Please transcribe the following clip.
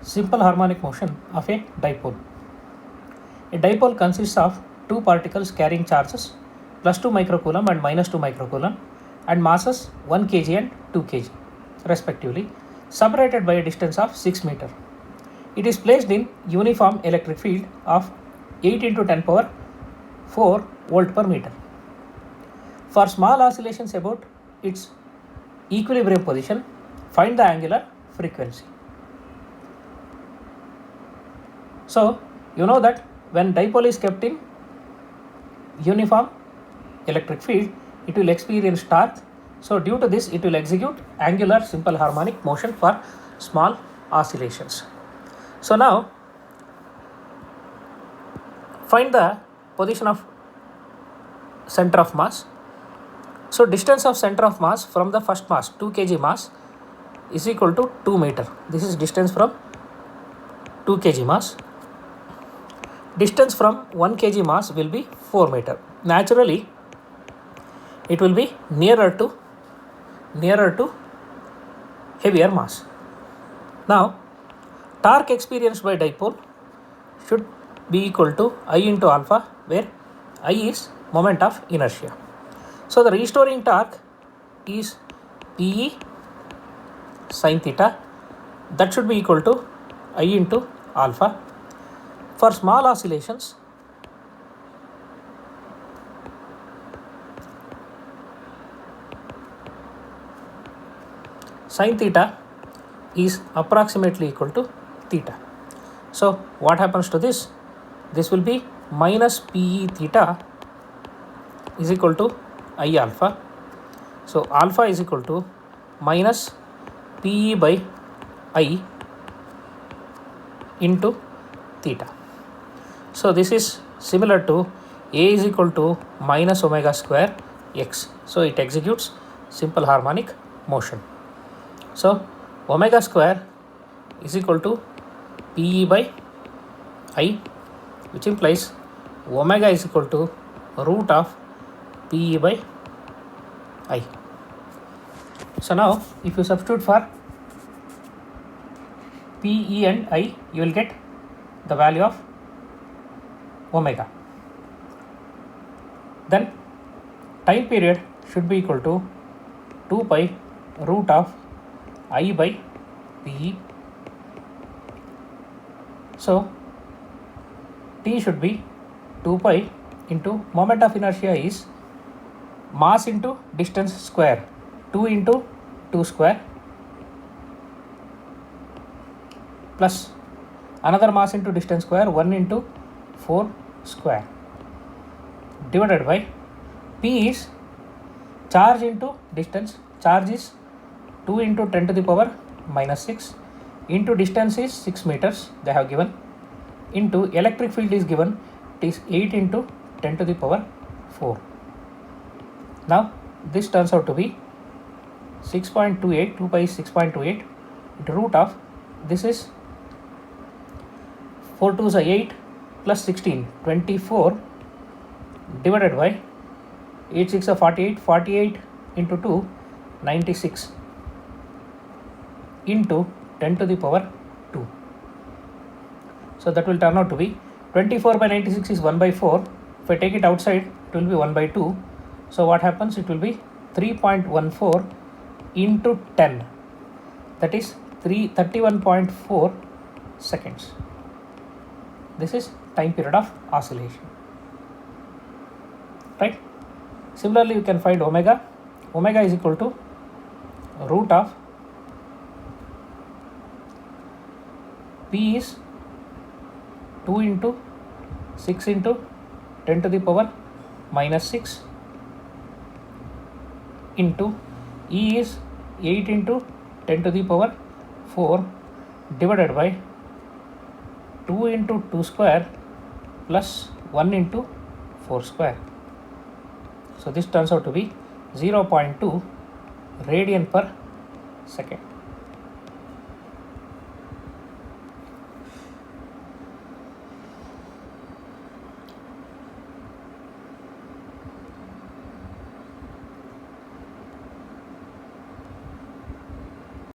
Simple harmonic motion of a dipole. A dipole consists of two particles carrying charges +2 microcoulomb and -2 microcoulomb and masses 1 kg and 2 kg respectively, separated by a distance of 6 meter. It is placed in uniform electric field of 8 into 10 power 4 volt per meter. For small oscillations about its equilibrium position, find the angular frequency. So, you know that when dipole is kept in uniform electric field, it will experience torque. So, due to this, it will execute angular simple harmonic motion for small oscillations. So, now find the position of center of mass. So, distance of center of mass from the first mass 2 kg mass is equal to 2 meter. This is distance from 2 kg mass. Distance from 1 kg mass will be 4 meter. Naturally, it will be nearer to heavier mass. Now, torque experienced by dipole should be equal to I into alpha, where I is moment of inertia. So, the restoring torque is Pe sin theta, that should be equal to I into alpha. For small oscillations, sin theta is approximately equal to theta. So, what happens to this? This will be minus Pe theta is equal to I alpha. So, alpha is equal to minus Pe by I into theta. So, this is similar to A is equal to minus omega square x. So, it executes simple harmonic motion. So, omega square is equal to Pe by I, which implies omega is equal to root of Pe by I. So, now if you substitute for Pe and I, you will get the value of omega. Then time period should be equal to 2 pi root of I by Pe. So, T should be 2 pi into moment of inertia is mass into distance square, 2 into 2 square plus another mass into distance square, 1 into 4 square, divided by P is charge into distance. Charge is 2 into 10 to the power minus 6 into distance is 6 meters they have given, into electric field is given, it is 8 into 10 to the power 4. Now, this turns out to be 6.28, 2 pi is 6.28 into root of, this is 4 2s are 8 plus 16, 24 divided by 8 6 are 48, 48 into 2, 96 into 10 to the power 2. So, that will turn out to be 24 by 96 is 1 by 4. If I take it outside, it will be 1 by 2. So, what happens? It will be 3.14 into 10, that is 31.4 seconds. This is time period of oscillation, right? Similarly, you can find omega. Omega is equal to root of P is 2 into 6 into 10 to the power minus 6 into E is 8 into 10 to the power 4 divided by 2 into 2 square plus 1 into 4 square. So, this turns out to be 0.2 radian per second.